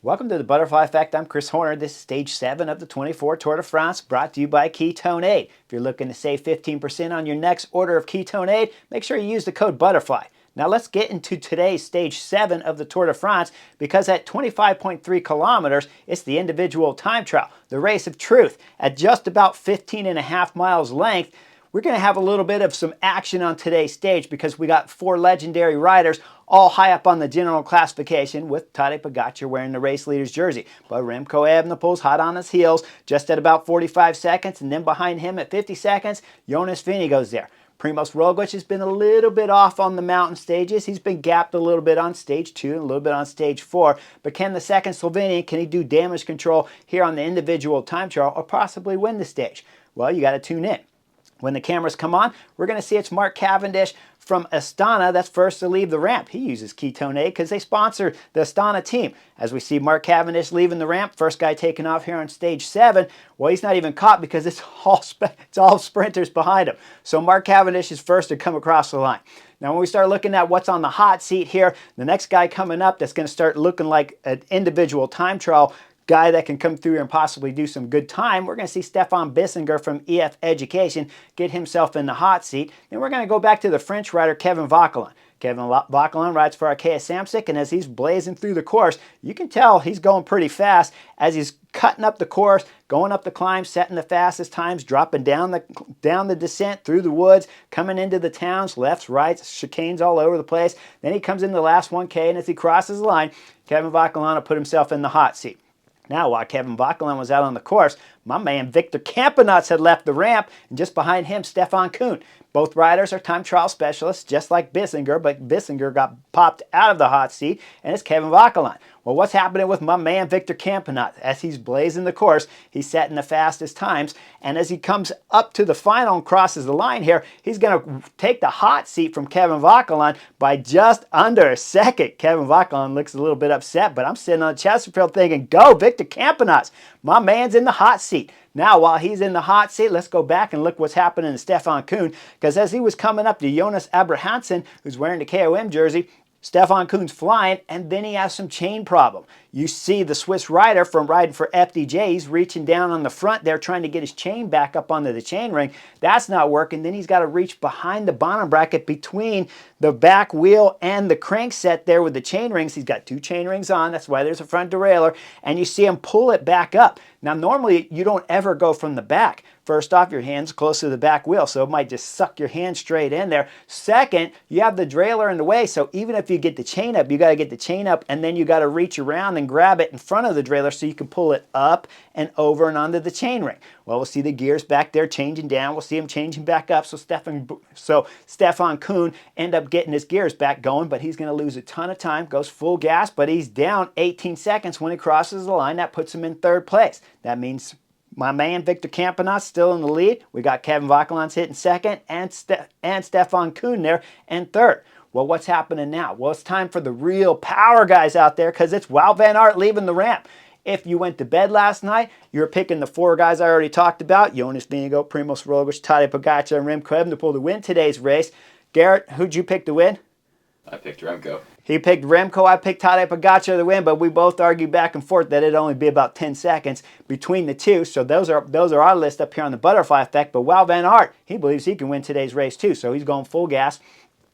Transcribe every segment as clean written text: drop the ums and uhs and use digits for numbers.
Welcome to the Butterfly Effect. I'm Chris Horner. This is stage 7 of the 24 Tour de France, brought to you by Ketone Aid. If you're looking to save 15% on your next order of Ketone Aid, make sure you use the code BUTTERFLY. Now let's get into today's stage 7 of the Tour de France, because at 25.3 kilometers, it's the individual time trial, the race of truth. At just about 15.5 miles length, we're going to have a little bit of some action on today's stage because we got 4 legendary riders all high up on the general classification, with Tadej Pogačar wearing the race leader's jersey. But Remco Evenepoel's hot on his heels just at about 45 seconds, and then behind him at 50 seconds, Jonas Vingegaard's there. Primoz Roglic has been a little bit off on the mountain stages. He's been gapped a little bit on stage 2 and a little bit on stage 4. But can the second Slovenian, can he do damage control here on the individual time trial or possibly win the stage? Well, you got to tune in. When the cameras come on, we're going to see it's Mark Cavendish from Astana that's first to leave the ramp. He uses Ketone Aid because they sponsor the Astana team. As we see Mark Cavendish leaving the ramp, first guy taking off here on stage 7. Well, he's not even caught because it's all sprinters behind him. So Mark Cavendish is first to come across the line. Now, when we start looking at what's on the hot seat here, the next guy coming up that's going to start looking like an individual time trial guy that can come through and possibly do some good time, we're going to see Stefan Bissinger from EF Education get himself in the hot seat. Then we're going to go back to the French rider Kevin Vauquelin. Kevin Vauquelin rides for Arkea Samsic, and as he's blazing through the course, you can tell he's going pretty fast as he's cutting up the course, going up the climb, setting the fastest times, dropping down the descent through the woods, coming into the towns, lefts, rights, chicanes all over the place. Then he comes in the last 1K, and as he crosses the line, Kevin Vauquelin will put himself in the hot seat. Now, while Kevin Vauquelin was out on the course, my man Victor Campenaerts had left the ramp, and just behind him, Stefan Kuhn. Both riders are time trial specialists, just like Bissinger, but Bissinger got popped out of the hot seat, and it's Kevin Vauquelin. Well, what's happening with my man Victor Campenaerts? As he's blazing the course, he's setting the fastest times, and as he comes up to the final and crosses the line here, he's going to take the hot seat from Kevin Vauquelin by just under a second. Kevin Vauquelin looks a little bit upset, but I'm sitting on Chesterfield thinking, go Victor Campenaerts. My man's in the hot seat. Now, while he's in the hot seat, let's go back and look what's happening to Stefan Kuhn, because as he was coming up to Jonas Abrahamsen, who's wearing the KOM jersey, Stefan Kuhn's flying, and then he has some chain problem. You see the Swiss rider from riding for FDJ, he's reaching down on the front there trying to get his chain back up onto the chain ring. That's not working. Then he's got to reach behind the bottom bracket between the back wheel and the crankset there with the chain rings. He's got 2 chain rings on. That's why there's a front derailleur. And you see him pull it back up. Now, normally you don't ever go from the back. First off, your hand's close to the back wheel, so it might just suck your hand straight in there. Second, you have the derailleur in the way, so even if you get the chain up, you got to get the chain up, and then you got to reach around and grab it in front of the derailleur so you can pull it up and over and onto the chain ring. Well, we'll see the gears back there changing down. We'll see him changing back up, so Stefan Kuhn end up getting his gears back going, but he's going to lose a ton of time, goes full gas, but he's down 18 seconds when he crosses the line. That puts him in 3rd place. That means my man Victor Campenaerts still in the lead. We got Kevin Vauquelin hitting 2nd and Stefan Kuhn there in 3rd. Well, what's happening now? Well, it's time for the real power guys out there, because it's Wout van Aert leaving the ramp. If you went to bed last night, you're picking the 4 guys I already talked about: Jonas Vingegaard, Primoz Roglic, Tadej Pogačar, and Remco Evenepoel to win today's race. Garrett, who'd you pick to win? I picked Remco. He picked Remco, I picked Tadej Pogačar to win, but we both argued back and forth that it'd only be about 10 seconds between the two. So those are our list up here on the Butterfly Effect. But Wout van Aert, he believes he can win today's race too, so he's going full gas.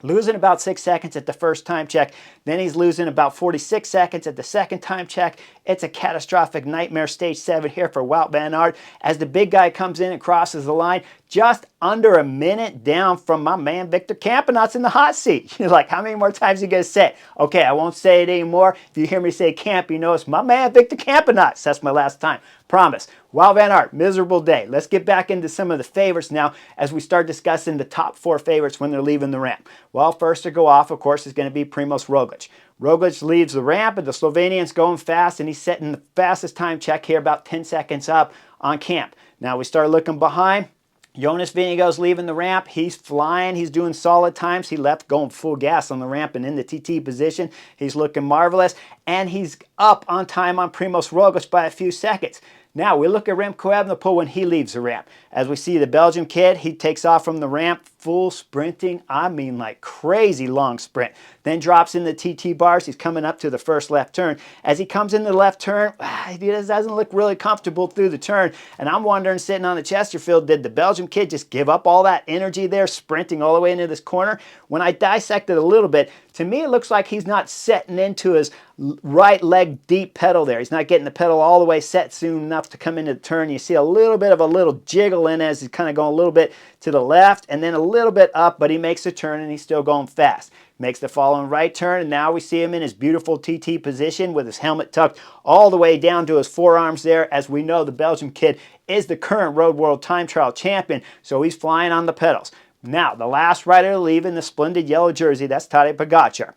Losing about 6 seconds at the first time check. Then he's losing about 46 seconds at the second time check. It's a catastrophic nightmare stage 7 here for Wout van Aert as the big guy comes in and crosses the line, just under a minute down from my man Victor Campenaerts in the hot seat. You're like, how many more times are you going to say it? Okay, I won't say it anymore. If you hear me say camp, you know it's my man Victor Campenaerts. That's my last time. Promise. Wout van Aert, miserable day. Let's get back into some of the favorites now as we start discussing the top 4 favorites when they're leaving the ramp. Well, first to go off, of course, is going to be Primoz Roglic. Roglic leaves the ramp, and the Slovenian's going fast, and he's setting the fastest time check here, about 10 seconds up on camp. Now we start looking behind. Jonas Vingegaard's leaving the ramp. He's flying. He's doing solid times. He left going full gas on the ramp and in the TT position. He's looking marvelous. and he's up on time on Primož Roglič by a few seconds. Now, we look at Remco Evenepoel when he leaves the ramp. As we see the Belgian kid, he takes off from the ramp, full sprinting. I mean, like crazy long sprint. Then drops in the TT bars. He's coming up to the first left turn. As he comes in the left turn, he doesn't look really comfortable through the turn. And I'm wondering, sitting on the Chesterfield, did the Belgian kid just give up all that energy there, sprinting all the way into this corner? When I dissect it a little bit, to me it looks like he's not setting into his right leg deep pedal there. He's not getting the pedal all the way set soon enough to come into the turn. You see a little bit of a little jiggle in as he's kind of going a little bit to the left and then a little bit up, but he makes a turn and he's still going fast. Makes the following right turn, and now we see him in his beautiful TT position with his helmet tucked all the way down to his forearms there. As we know, the Belgian kid is the current Road World Time Trial champion, so he's flying on the pedals. Now, the last rider to leave in the splendid yellow jersey, that's Tadej Pogačar.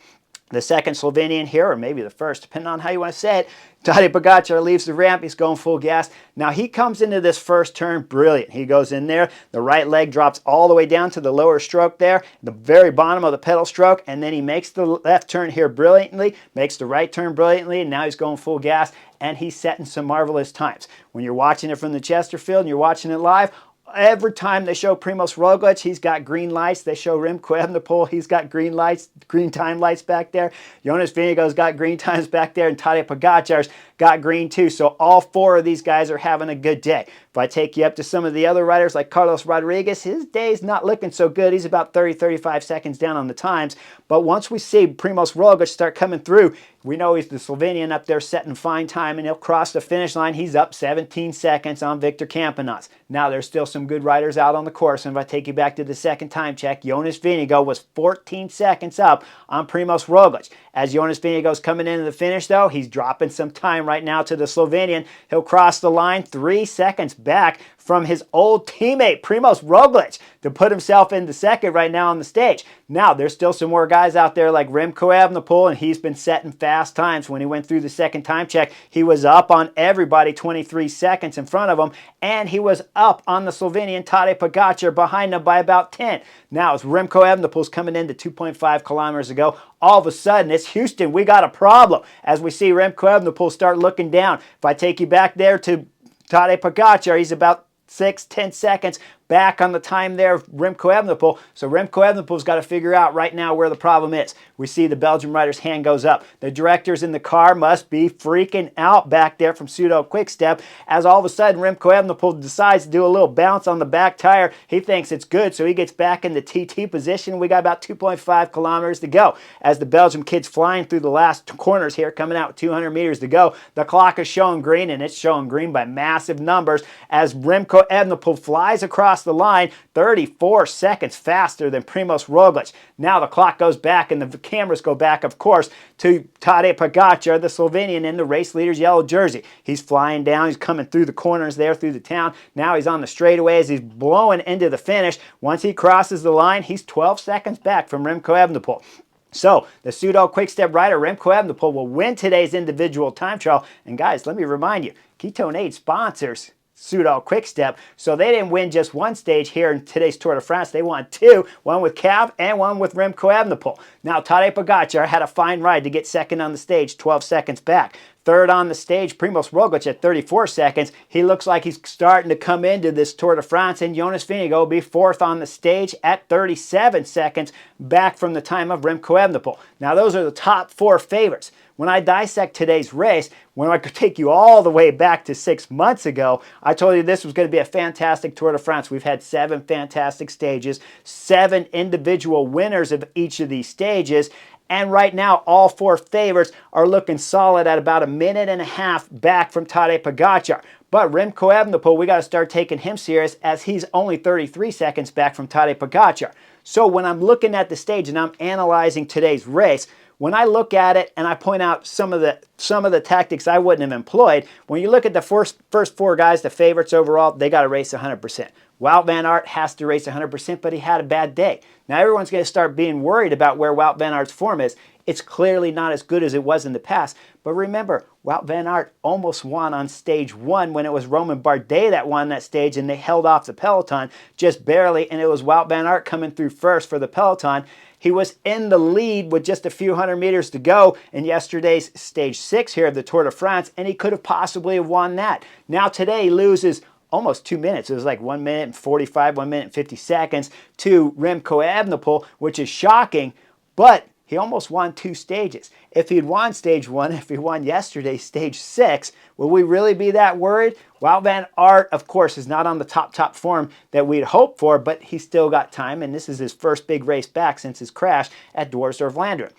The second Slovenian here, or maybe the first, depending on how you want to say it. Tadej Pogačar leaves the ramp. He's going full gas. Now he comes into this first turn brilliant. He goes in there. The right leg drops all the way down to the lower stroke there, the very bottom of the pedal stroke, and then he makes the left turn here brilliantly, makes the right turn brilliantly, and now he's going full gas, and he's setting some marvelous times. When you're watching it from the Chesterfield and you're watching it live, every time they show Primož Roglič, he's got green lights. They show Remco Evenepoel, he's got green lights, green time lights back there. Jonas Vingegaard's got green times back there, and Tadej Pogačar's got green too. So all four of these guys are having a good day. If I take you up to some of the other riders like Carlos Rodriguez, his day's not looking so good. He's about 30-35 seconds down on the times. But once we see Primož Roglič start coming through, we know he's the Slovenian up there setting fine time, and he'll cross the finish line. He's up 17 seconds on Victor Campenaerts. Now, there's still some good riders out on the course, and if I take you back to the second time check, Jonas Vingegaard was 14 seconds up on Primož Roglič. As Jonas Vingegaard's coming into the finish, though, he's dropping some time right now to the Slovenian. He'll cross the line 3 seconds back from his old teammate, Primož Roglič, to put himself into second right now on the stage. Now, there's still some more guys out there like Remco Evenepoel, and he's been setting fast times. When he went through the second time check, he was up on everybody 23 seconds in front of him, and he was up on the Slovenian Tadej Pogačar behind him by about 10. Now, as Remco Evenepoel's coming into 2.5 kilometers ago, all of a sudden, it's Houston, we got a problem. As we see Remco Evenepoel start looking down. If I take you back there to Tadej Pogačar, he's about 6-10 seconds back on the time there of Remco Evenepoel. So Remco Evenepoel's got to figure out right now where the problem is. We see the Belgian rider's hand goes up. The directors in the car must be freaking out back there from Pseudo Quickstep, as all of a sudden Remco Evenepoel decides to do a little bounce on the back tire. He thinks it's good, so he gets back in the TT position. We got about 2.5 kilometers to go. As the Belgian kid's flying through the last corners here, coming out with 200 meters to go, the clock is showing green, and it's showing green by massive numbers as Remco Evenepoel flies across the line 34 seconds faster than Primož Roglič. Now the clock goes back and the cameras go back, of course, to Tadej Pogačar, the Slovenian in the race leader's yellow jersey. He's flying down. He's coming through the corners there through the town. Now he's on the straightaways. He's blowing into the finish. Once he crosses the line, he's 12 seconds back from Remco Evenepoel. So, the Pseudo Quickstep rider, Remco Evenepoel, will win today's individual time trial. And guys, let me remind you, Ketone 8 sponsors Pseudo Quickstep, so they didn't win just one stage here in today's Tour de France. They won two, one with Cav and one with Remco Evenepoel. Now, Tadej Pogačar had a fine ride to get second on the stage, 12 seconds back. Third on the stage, Primož Roglič at 34 seconds. He looks like he's starting to come into this Tour de France, and Jonas Vingegaard will be fourth on the stage at 37 seconds back from the time of Remco Evenepoel. Now, those are the top four favorites. When I dissect today's race, when I could take you all the way back to 6 months ago, I told you this was going to be a fantastic Tour de France. We've had 7 fantastic stages, 7 individual winners of each of these stages, and right now, all 4 favorites are looking solid at about 1.5 minutes back from Tadej Pogačar. But Remco Evenepoel, we got to start taking him serious, as he's only 33 seconds back from Tadej Pogačar. So when I'm looking at the stage and I'm analyzing today's race, when I look at it and I point out some of the tactics I wouldn't have employed, when you look at the first 4 guys, the favorites overall, they got to race 100%. Wout van Aert has to race 100%, but he had a bad day. Now everyone's going to start being worried about where Wout van Aert's form is. It's clearly not as good as it was in the past. But remember, Wout van Aert almost won on stage 1 when it was Romain Bardet that won that stage, and they held off the peloton just barely, and it was Wout van Aert coming through first for the peloton. He was in the lead with just a few hundred meters to go in yesterday's stage 6 here of the Tour de France, and he could have possibly have won that. Now today he loses almost 2 minutes. It was like 1 minute and 45, 1 minute and 50 seconds to Remco Evenepoel, which is shocking, but he almost won 2 stages. If he'd won stage 1, if he won yesterday stage 6, will we really be that worried? Wout van Aert, of course, is not on the top form that we'd hoped for, but he's still got time, and this is his first big race back since his crash at Doorsdorf-Vlaanderen.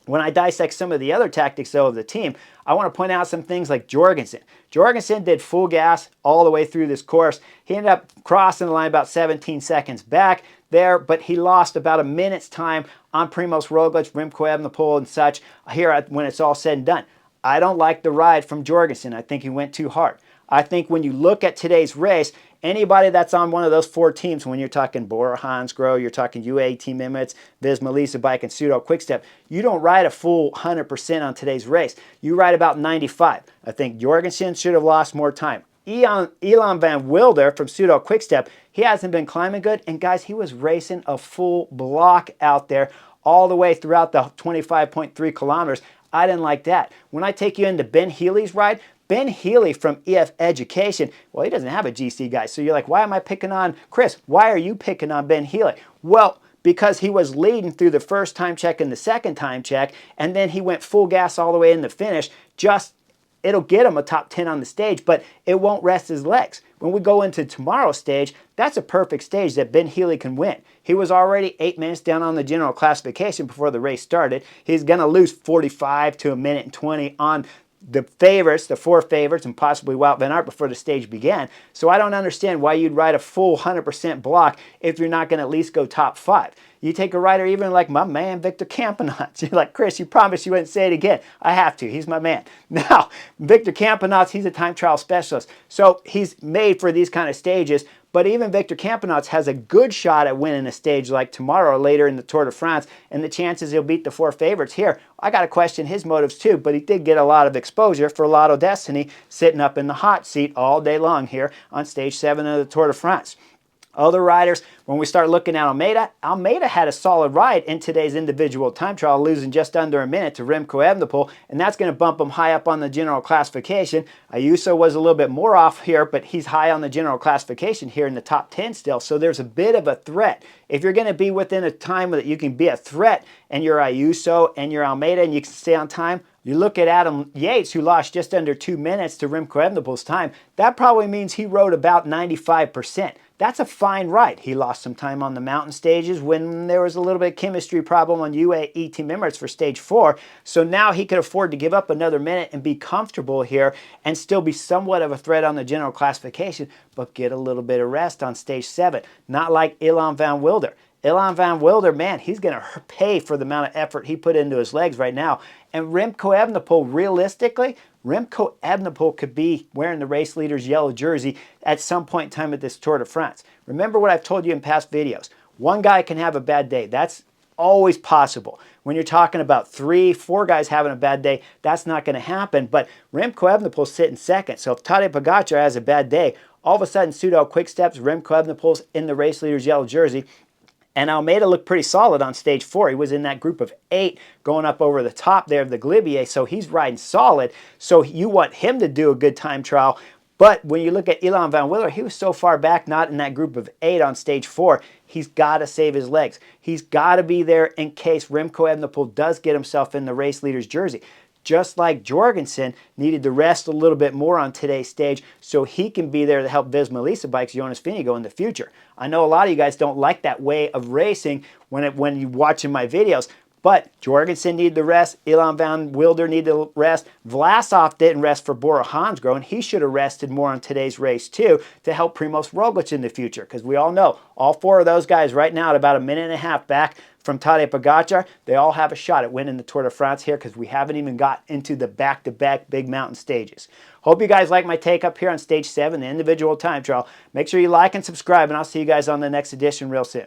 When I dissect some of the other tactics, though, of the team, I want to point out some things like Jorgensen. Jorgensen did full gas all the way through this course. He ended up crossing the line about 17 seconds back there, but he lost about a minute's time on Primoz Roglic, Remco Evenepoel, and such here when it's all said and done. I don't like the ride from Jorgensen. I think he went too hard. I think when you look at today's race, anybody that's on one of those 4 teams, when you're talking Bora Hansgrohe, you're talking UAE Team Emirates, Visma Lease Bike, and Pseudo Quickstep, you don't ride a full 100% on today's race. You ride about 95. I think Jorgensen should have lost more time. Elan van Wilder from Pseudo Quickstep, he hasn't been climbing good, and guys, he was racing a full block out there all the way throughout the 25.3 kilometers. I didn't like that. When I take you into Ben Healy's ride, Ben Healy from EF Education, well, he doesn't have a GC, guys. So you're like, why am I picking on Chris? Why are you picking on Ben Healy? Well, because he was leading through the first time check and the second time check, and then he went full gas all the way in the finish. It'll get him a top 10 on the stage, but it won't rest his legs. When we go into tomorrow's stage, that's a perfect stage that Ben Healy can win. He was already 8 minutes down on the general classification before the race started. He's going to lose 45 to a minute and 20 on the favorites, the 4 favorites, and possibly Wout van Aert before the stage began. So I don't understand why you'd ride a full 100% block if you're not going to at least go top 5. You take a rider even like my man, Victor Campenaerts. You're like, Chris, you promised you wouldn't say it again. I have to. He's my man. Now, Victor Campenaerts, he's a time trial specialist. So he's made for these kind of stages. But even Victor Campenaerts has a good shot at winning a stage like tomorrow or later in the Tour de France. And the chances he'll beat the 4 favorites here, I got to question his motives too. But he did get a lot of exposure for Lotto Destiny sitting up in the hot seat all day long here on stage 7 of the Tour de France. Other riders, when we start looking at Almeida had a solid ride in today's individual time trial, losing just under a minute to Remco Evenepoel, and that's going to bump him high up on the general classification. Ayuso was a little bit more off here, but he's high on the general classification here in the top 10 still, so there's a bit of a threat. If you're going to be within a time that you can be a threat, and you're Ayuso and you're Almeida and you can stay on time, you look at Adam Yates, who lost just under 2 minutes to Remco Evenepoel's time, that probably means he rode about 95%. That's a fine ride. He lost some time on the mountain stages when there was a little bit of chemistry problem on UAE Team Emirates for stage 4. So now he could afford to give up another minute and be comfortable here and still be somewhat of a threat on the general classification, but get a little bit of rest on stage 7. Not like Elan van Wilder. Elan van Wilder, man, he's going to pay for the amount of effort he put into his legs right now. And Remco Evenepoel, realistically, Remco Evenepoel could be wearing the race leader's yellow jersey at some point in time at this Tour de France. Remember what I've told you in past videos. One guy can have a bad day. That's always possible. When you're talking about 3, 4 guys having a bad day, that's not going to happen. But Remco Evenepoel's sitting second. So if Tadej Pogačar has a bad day, all of a sudden Pseudo Quicksteps, Remco Evenepoel's in the race leader's yellow jersey. And Almeida looked pretty solid on stage 4. He was in that group of 8 going up over the top there of the Glibier, so he's riding solid. So you want him to do a good time trial. But when you look at Elan van Wilder, he was so far back, not in that group of 8 on stage 4. He's got to save his legs. He's got to be there in case Remco Evenepoel does get himself in the race leader's jersey. Just like Jorgensen needed to rest a little bit more on today's stage so he can be there to help Visma Lease Bike's Jonas Vingegaard in the future. I know a lot of you guys don't like that way of racing when you're watching my videos, but Jorgensen needed the rest, Elan van Wilder needed the rest, Vlasov didn't rest for Bora Hansgrohe, and he should have rested more on today's race too to help Primoz Roglic in the future, because we all know all 4 of those guys right now at about a minute and a half back from Tadej Pogačar, they all have a shot at winning the Tour de France here because we haven't even got into the back-to-back big mountain stages. Hope you guys like my take up here on stage 7, the individual time trial. Make sure you like and subscribe, and I'll see you guys on the next edition real soon.